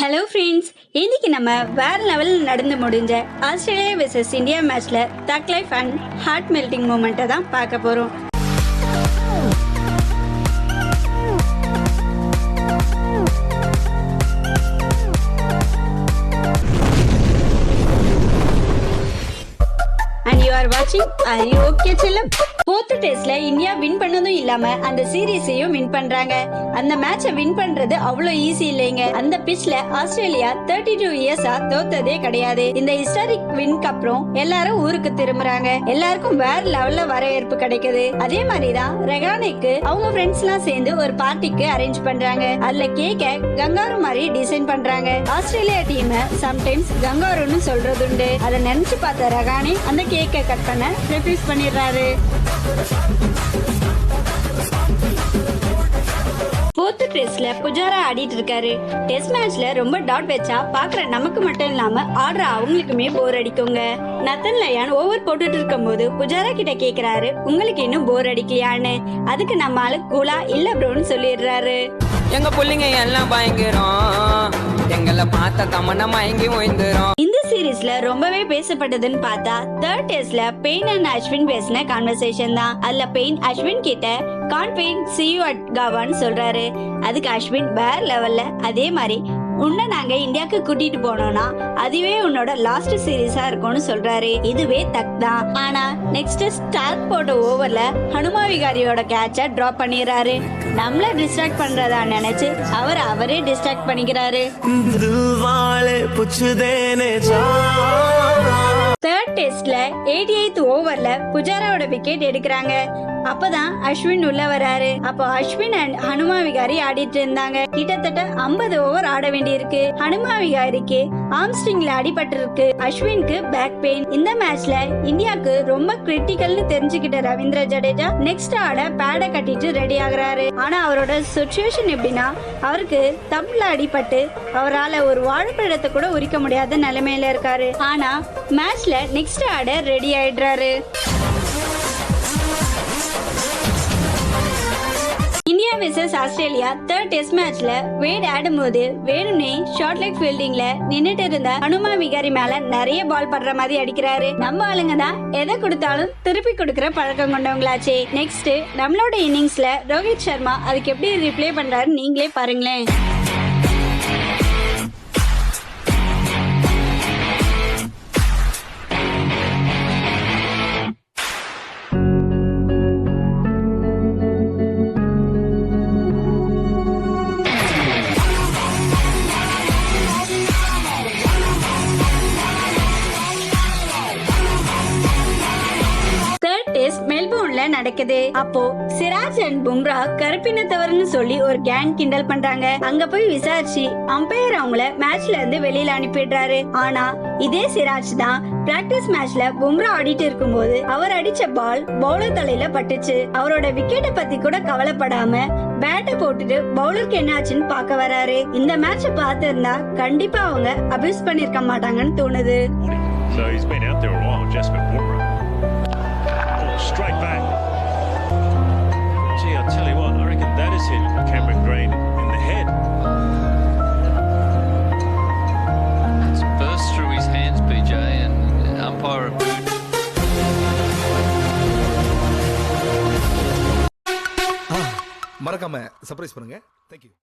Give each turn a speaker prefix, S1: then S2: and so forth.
S1: Hello friends, இன்னைக்கு நம்ம வேற லெவலில் நடந்து முடிஞ்ச ஆஸ்திரேலியா வெர்சஸ் இந்தியா மேட்ச்ல தக் லைஃப் அண்ட் ஹார்ட் மெல்டிங் மூமெண்ட்டை தான் பார்க்க போறோம். And you are watching Are You Okay செல்லம்? போர்த் டெஸ்ட்ல இந்தியா வின் பண்ணதும் இல்லாம அந்த சீரீஸையும் வின் பண்றாங்க. அந்த மேட்சை வின் பண்றது அவ்வளவு ஈஸி இல்லைங்க. அந்த பிட்ச்ல ஆஸ்திரேலியா 32 இயர்ஸா தோத்ததே கிடையாது. இந்த ஹிஸ்டாரிக் வின்க்கு அப்புறம் எல்லாரும் ஊருக்கு திரும்புறாங்க. எல்லாருக்கும் வேற லெவல்ல வரவேற்பு கிடைக்குது. அதே மாதிரிதான் ரெகானிக்கு அவங்க ஃப்ரெண்ட்ஸ் எல்லாம் சேர்ந்து ஒரு பார்ட்டிக்கு அரேஞ்ச் பண்றாங்க. அதுல கேக்க கங்காரு மாதிரி டிசைன் பண்றாங்க. ஆஸ்திரேலியா டீம் சம்டைம்ஸ் கங்காருன்னு சொல்றதுண்டு. அதை நினைச்சு பார்த்த ரெகானி அந்த கேக்க கட் பண்ண ரெஃப்யூஸ் பண்ணிடுறாரு. போர்த் டெஸ்ட்ல புஜாரா ஆடிட்டு இருக்காரு. டெஸ்ட் மேட்ச்ல ரொம்ப டாட் வச்சா பாக்குற நமக்கு மட்டும் இல்லாம ஆடுற அவங்களுக்குமே போர் அடிக்குங்க. நத்தன் லயான் ஓவர் போட்டுட்டு இருக்கும் போது புஜாரா கிட்ட கேக்குறாரு, உங்களுக்கு இன்னும் போர் அடிக்கலையான்னு. அதுக்கு நம்ம ஆளு கூலா இல்ல ப்ரோன்னு சொல்லிடுறாரு.
S2: எங்க புள்ளிங்க எல்லாம் பயங்கரம், எங்களை பார்த்த தமன்னா மயங்கி ஓய்ந்துரும்.
S1: இந்த சீரீஸ்ல ரொம்பவே பேசப்பட்டதுன்னு பார்த்தா தேர்ட் டெஸ்ட்ல பெயின் அண்ட் அஸ்வின் பேசின கான்வர்சேஷன் தான். அதுல பெயின் அஸ்வின் கிட்ட கான் பெயின் see you at Goaன்னு சொல்றாரு. அதுக்கு அஸ்வின் வேற லெவல்ல அதே மாதிரி உன்னை நாங்க இந்தியாவுக்கு கூட்டிட்டு போனோம்னா அதுவே உன்னோட லாஸ்ட் சீரீஸா இருக்கும்னு சொல்றாரு. இதுவே தக் தான். ஆனா நெக்ஸ்ட் ஸ்டார்க் போட்ட ஓவர்ல ஹனுமா விகாரியோட கேட்ச டிராப் பண்ணிடுறாரு. நம்மள டிஸ்ட்ராக்ட் பண்றதா நினைச்சு அவரே டிஸ்ட்ராக்ட் பண்ணிக்கிறாரு. தேர்ட் டெஸ்ட்ல 88th ஓவர்ல புஜாராவோட விக்கெட் எடுக்கிறாங்க. அப்பதான் அஸ்வின் உள்ள வராரு. அப்போ அஸ்வின் அண்ட் ஹனுமா விகாரி ஆடிட்டு இருந்தாங்க. கிட்டத்தட்ட 50 ஓவர் ஆட வேண்டியிருக்கு. ஹனுமா விகாரிக்கு ஆம்ஸ்ட்ரிங்ல அடிபட்டு இருக்கு. அஸ்வினுக்கு பேக் பெயின். இந்த மேட்ச்ல இந்தியாவுக்கு ரொம்ப கிரிட்டிக்கல்னு தெரிஞ்சுக்கிட்ட ரவீந்திர ஜடேஜா நெக்ஸ்ட் ஆட பேட கட்டிட்டு ரெடி ஆகுறாரு. ஆனா அவரோட சிச்சுவேஷன் எப்படின்னா, அவருக்கு தம்ல அடிபட்டு அவரால் ஒரு வாழைப்பழத்தை கூட உரிக்க முடியாத நிலைமையில இருக்காரு. ஆனா மேட்ச்ல நெக்ஸ்ட் ஆட ரெடி ஆயிடுறாரு. India versus Australia third test மேட்ச்ல வேட் ஆடும்போது வேணும்னே ஷார்ட் லெக் ஃபீல்டிங்ல நின்னுட்டு இருந்த ஹனுமா விகாரி மேல நிறைய பால் படுற மாதிரி அடிக்கிறாரு. நம்ம ஆளுங்க தான் எதை கொடுத்தாலும் திருப்பி கொடுக்கற பழக்கம் கொண்டவங்களாச்சே. நெக்ஸ்ட் நம்மளோட இன்னிங்ஸ்ல ரோஹித் சர்மா அதுக்கு எப்படி ரிப்ளை பண்றாரு நீங்களே பாருங்களேன். மெல்போர்ன்ல நடக்குது. அப்போ சிராஜ் அண்ட் பும்ரா கருப்பினத்தவர்னு சொல்லி ஒரு கேங் கிண்டல் பண்றாங்க. அங்க போய் விசாரிச்சு அம்பையர் அவங்கள மேட்ச்ல இருந்து வெளியில அனுப்பிடுறாரு. ஆனா இதே சிராஜ் தான் பிராக்டிஸ் மேட்ச்ல பும்ரா ஆடிட்டு இருக்கும்போது அவர் அடிச்ச பால் பவுலர் தலையில பட்டுச்சு. அவரோட விக்கெட்டை பத்தி கூட கவலைப்படாம பேட்டை போட்டுட்டு பவுலருக்கு என்ன ஆச்சுன்னு பார்க்க வராரு. இந்த மேட்ச பார்த்திருந்தா கண்டிப்பா அவங்க அபியூஸ் பண்ணிருக்க மாட்டாங்கன்னு தோணுது.
S3: Straight back. Gee, I'll tell you what, I reckon that has hit Cameron Green in the head.
S4: It's burst through his hands, PJ, and umpire approved.
S5: மறக்காம சர்ப்ரைஸ் பண்ணுங்க. Thank you.